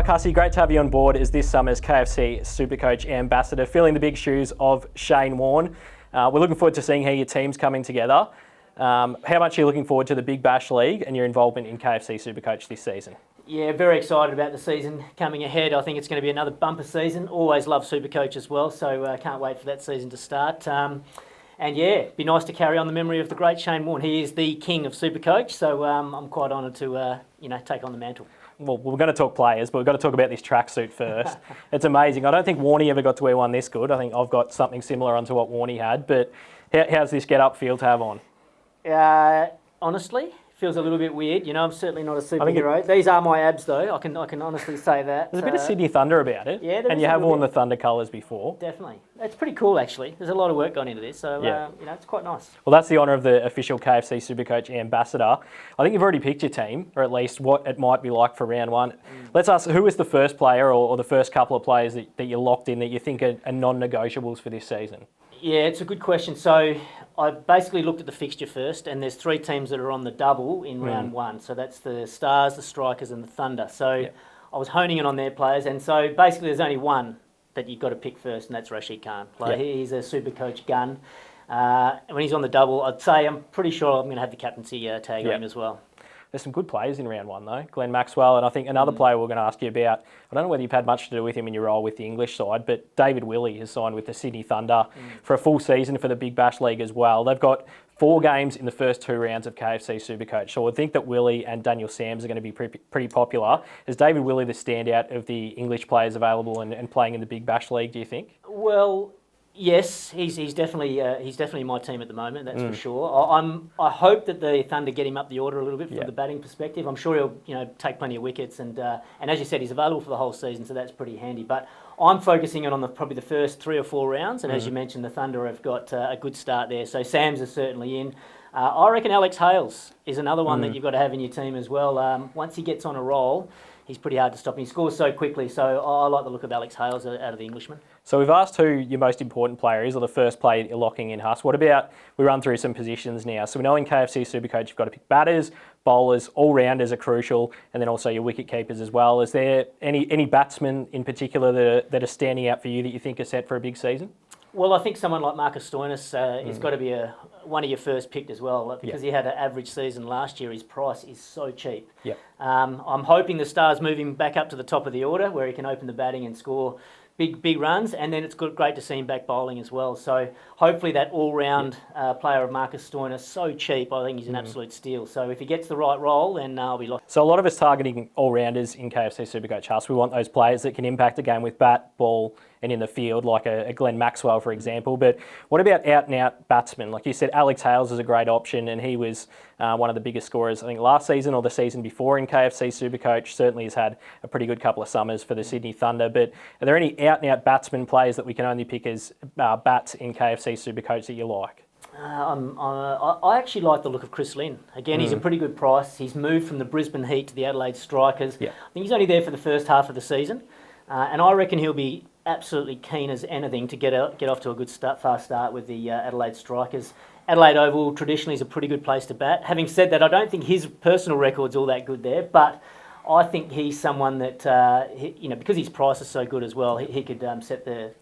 Hussey, great to have you on board as this summer's KFC SuperCoach ambassador, filling the big shoes of Shane Warne. We're looking forward to seeing how your team's coming together. How much are you looking forward to the Big Bash League and your involvement in KFC SuperCoach this season? Yeah, very excited about the season coming ahead. I think it's going to be another bumper season. Always love SuperCoach as well, so can't wait for that season to start. And yeah, it'd be nice to carry on the memory of the great Shane Warne. He is the king of SuperCoach, so I'm quite honoured to take on the mantle. Well, we're going to talk players, but we've got to talk about this tracksuit first. It's amazing. I don't think Warnie ever got to wear one this good. I think I've got something similar onto what Warnie had, but how's this get-up feel to have on? Honestly, feels a little bit weird. You know, I'm certainly not a superhero. These are my abs, though. I can honestly say that. There's a bit of Sydney Thunder about it. Yeah, and you have worn the Thunder colours before. Definitely. It's pretty cool, actually. There's a lot of work gone into this, so it's quite nice. Well, that's the honour of the official KFC SuperCoach ambassador. I think you've already picked your team, or at least what it might be like for round one. Let's ask, who was the first player or the first couple of players that you locked in that you think are non-negotiables for this season? Yeah, it's a good question. So I basically looked at the fixture first, and there's three teams that are on the double in round one. So that's the Stars, the Strikers, and the Thunder. So I was honing in on their players, and so basically there's only one that you've got to pick first, and that's Rashid Khan. He's a SuperCoach gun. When he's on the double, I'd say I'm pretty sure I'm going to have the captaincy tag on him as well. There's some good players in round one, though. Glenn Maxwell, and I think another player we're going to ask you about, I don't know whether you've had much to do with him in your role with the English side, but David Willey has signed with the Sydney Thunder for a full season for the Big Bash League as well. They've got 4 games in the first 2 rounds of KFC SuperCoach, so I think that Willey and Daniel Sams are going to be pretty popular. Is David Willey the standout of the English players available and playing in the Big Bash League, do you think? Well, yes, he's definitely my team at the moment. That's for sure. I hope that the Thunder get him up the order a little bit from the batting perspective. I'm sure he'll take plenty of wickets, and as you said, he's available for the whole season, so that's pretty handy. But I'm focusing on probably the first 3 or 4 rounds, and as you mentioned, the Thunder have got a good start there. So Sam's is certainly in. I reckon Alex Hales is another one that you've got to have in your team as well. Once he gets on a roll, he's pretty hard to stop, and he scores so quickly. So I like the look of Alex Hales out of the Englishman. So we've asked who your most important player is, or the first player you're locking in, Huss. What about, we run through some positions now. So we know in KFC SuperCoach you've got to pick batters, bowlers, all-rounders are crucial, and then also your wicket keepers as well. Is there any batsmen in particular that are standing out for you that you think are set for a big season? Well, I think someone like Marcus Stoinis has got to be one of your first picked as well, because he had an average season last year. His price is so cheap. I'm hoping the Stars move him back up to the top of the order, where he can open the batting and score big runs, and then it's great to see him back bowling as well. So hopefully that all-round player of Marcus Stoinis, so cheap, I think he's an absolute steal. So if he gets the right role, then I'll be locked. So a lot of us targeting all-rounders in KFC SuperCoach, Huss. We want those players that can impact the game with bat, ball, and in the field, like a Glenn Maxwell, for example. But what about out-and-out batsmen? Like you said, Alex Hales is a great option, and he was one of the biggest scorers, I think, last season or the season before in KFC SuperCoach. Certainly has had a pretty good couple of summers for the Sydney Thunder. But are there any out-and-out batsman players that we can only pick as bats in KFC SuperCoach that you like? I actually like the look of Chris Lynn. Again, he's a pretty good price. He's moved from the Brisbane Heat to the Adelaide Strikers. I think he's only there for the first half of the season. And I reckon he'll be absolutely keen as anything to get off to a good fast start with the Adelaide Strikers. Adelaide Oval traditionally is a pretty good place to bat. Having said that, I don't think his personal record's all that good there, but I think he's someone that, because his price is so good as well, he could set the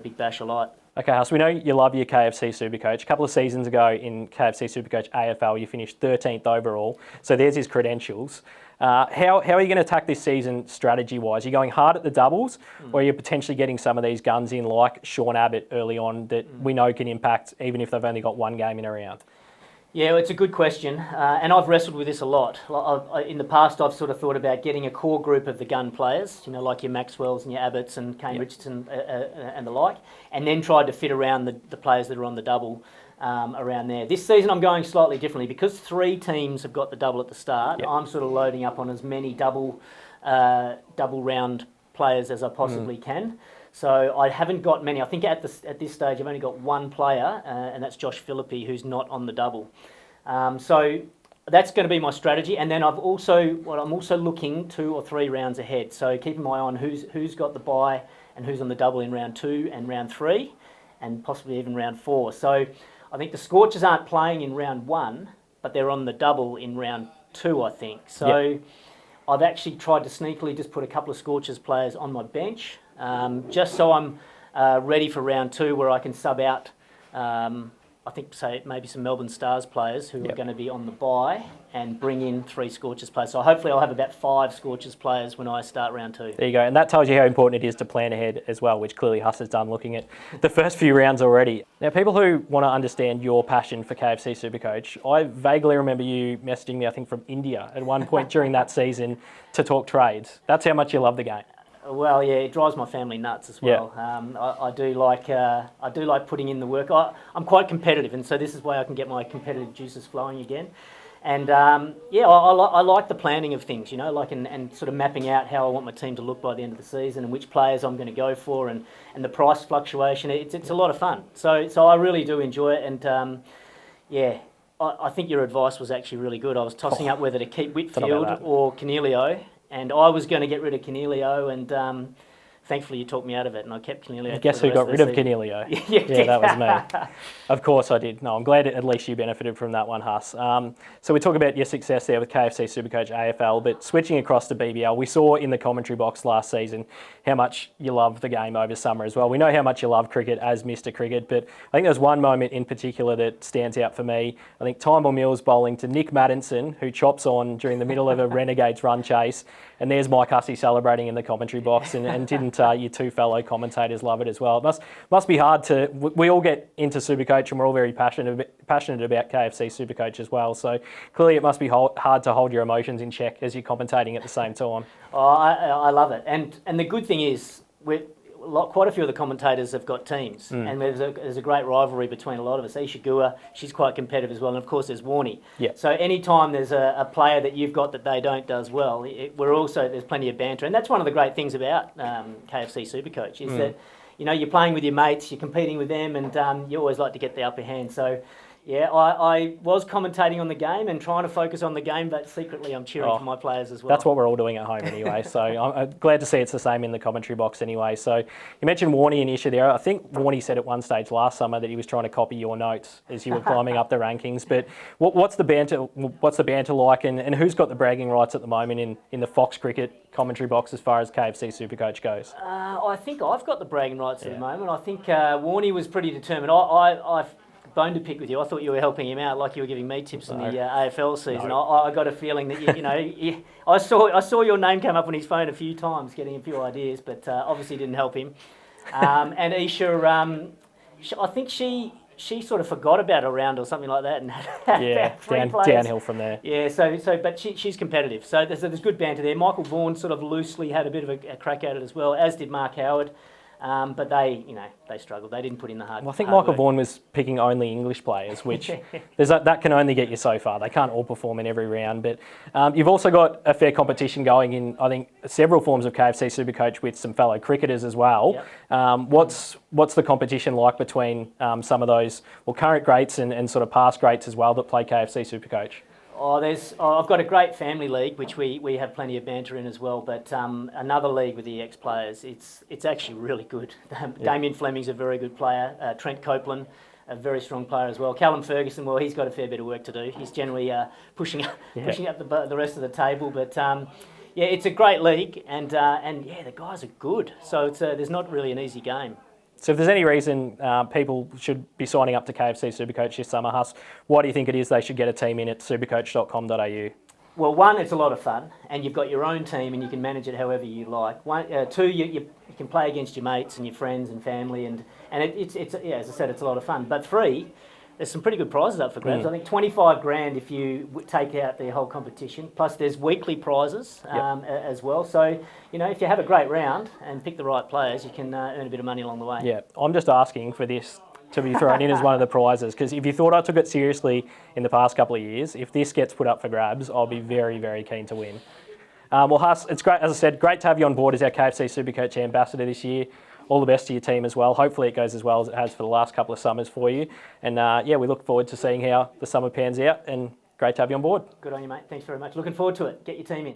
Big Bash alight. Okay, so we know you love your KFC SuperCoach. A couple of seasons ago in KFC SuperCoach AFL, you finished 13th overall. So there's his credentials. How are you going to attack this season strategy-wise? Are you going hard at the doubles, or are you potentially getting some of these guns in like Sean Abbott early on that we know can impact even if they've only got one game in a round? Yeah, well, it's a good question, and I've wrestled with this a lot. In the past, I've sort of thought about getting a core group of the gun players, like your Maxwells and your Abbotts and Kane Richardson and the like, and then tried to fit around the players that are on the double around there. This season, I'm going slightly differently. Because 3 teams have got the double at the start, I'm sort of loading up on as many double round players as I possibly can. So I haven't got many. I think at this stage I've only got one player, and that's Josh Philippi, who's not on the double. So that's going to be my strategy. And then I'm also looking 2 or 3 rounds ahead. So keeping my eye on who's got the bye and who's on the double in round 2 and round 3, and possibly even round 4. So I think the Scorchers aren't playing in round 1, but they're on the double in round 2, I think. So I've actually tried to sneakily just put a couple of Scorchers players on my bench, just so I'm ready for round 2 where I can sub out, I think, say, maybe some Melbourne Stars players who are going to be on the bye and bring in 3 Scorchers players. So hopefully I'll have about 5 Scorchers players when I start round 2. There you go. And that tells you how important it is to plan ahead as well, which clearly Huss has done looking at the first few rounds already. Now, people who want to understand your passion for KFC SuperCoach, I vaguely remember you messaging me, I think, from India at one point during that season to talk trades. That's how much you love the game. Well, yeah, it drives my family nuts as well. I do like putting in the work. I'm quite competitive, and so this is why I can get my competitive juices flowing again. And I like the planning of things, you know, like and sort of mapping out how I want my team to look by the end of the season and which players I'm going to go for, and the price fluctuation. It's a lot of fun. So I really do enjoy it, and I think your advice was actually really good. I was tossing up whether to keep Whitfield or Cornelio. And I was going to get rid of Cornelio, and thankfully you talked me out of it, and I kept Cornelio. Guess who got rid of Cornelio? Yeah, that was me. Of course I did. No, I'm glad at least you benefited from that one, Huss. So we talk about your success there with KFC SuperCoach AFL, but switching across to BBL, we saw in the commentary box last season how much you love the game over summer as well. We know how much you love cricket as Mr. Cricket, but I think there's one moment in particular that stands out for me. I think Tymor Mills bowling to Nick Maddinson, who chops on during the middle of a Renegades run chase, and there's Mike Hussey celebrating in the commentary box, and didn't your 2 fellow commentators love it as well? It must be hard to... We all get into SuperCoach and we're all very passionate about KFC SuperCoach as well, so clearly it must be hard to hold your emotions in check as you're commentating at the same time. Oh, I love it, and the good thing is quite a few of the commentators have got teams, and there's a great rivalry between a lot of us. Isha Gua, she's quite competitive as well, and of course there's Warne. Yeah. So anytime there's a player that you've got that they don't does well, there's plenty of banter, and that's one of the great things about KFC SuperCoach is that, you know, you're playing with your mates, you're competing with them, and you always like to get the upper hand. So yeah, I was commentating on the game and trying to focus on the game, but secretly I'm cheering for my players as well. That's what we're all doing at home anyway, so I'm glad to see it's the same in the commentary box anyway. So you mentioned Warne and Isha there. I think Warne said at one stage last summer that he was trying to copy your notes as you were climbing up the rankings, but what's the banter like, and who's got the bragging rights at the moment in the Fox Cricket commentary box as far as KFC SuperCoach goes? I think I've got the bragging rights at the moment. I think Warne was pretty determined. I've bone to pick with you. I thought you were helping him out, like you were giving me tips in the AFL season. No. I got a feeling that I saw your name come up on his phone a few times, getting a few ideas, but obviously didn't help him. And Isha, I think she sort of forgot about a round or something like that, and had downhill from there. Yeah, but she's competitive. So there's good banter there. Michael Vaughan sort of loosely had a bit of a crack at it as well, as did Mark Howard. But they struggled. They didn't put in the hard. Well, I think Michael Vaughan was picking only English players, which that can only get you so far. They can't all perform in every round. But you've also got a fair competition going in, I think, several forms of KFC SuperCoach with some fellow cricketers as well. Yep. What's the competition like between some of those current greats and sort of past greats as well that play KFC SuperCoach? I've got a great family league, which we have plenty of banter in as well, but another league with the ex-players, it's actually really good. Damien Fleming's a very good player, Trent Copeland, a very strong player as well. Callum Ferguson, well, he's got a fair bit of work to do. He's generally pushing up the rest of the table, but it's a great league, and the guys are good, so there's not really an easy game. So if there's any reason people should be signing up to KFC SuperCoach this summer, Huss, why do you think it is they should get a team in at supercoach.com.au? Well, one, it's a lot of fun, and you've got your own team, and you can manage it however you like. Two, you can play against your mates and your friends and family, and it's as I said, it's a lot of fun. But three, there's some pretty good prizes up for grabs. I think 25 grand if you take out the whole competition. Plus, there's weekly prizes as well. So, if you have a great round and pick the right players, you can earn a bit of money along the way. Yeah, I'm just asking for this to be thrown in as one of the prizes, because if you thought I took it seriously in the past couple of years, if this gets put up for grabs, I'll be very, very keen to win. Well, Huss, it's great, as I said, great to have you on board as our KFC SuperCoach ambassador this year. All the best to your team as well. Hopefully it goes as well as it has for the last couple of summers for you. And we look forward to seeing how the summer pans out, and great to have you on board. Good on you, mate. Thanks very much. Looking forward to it. Get your team in.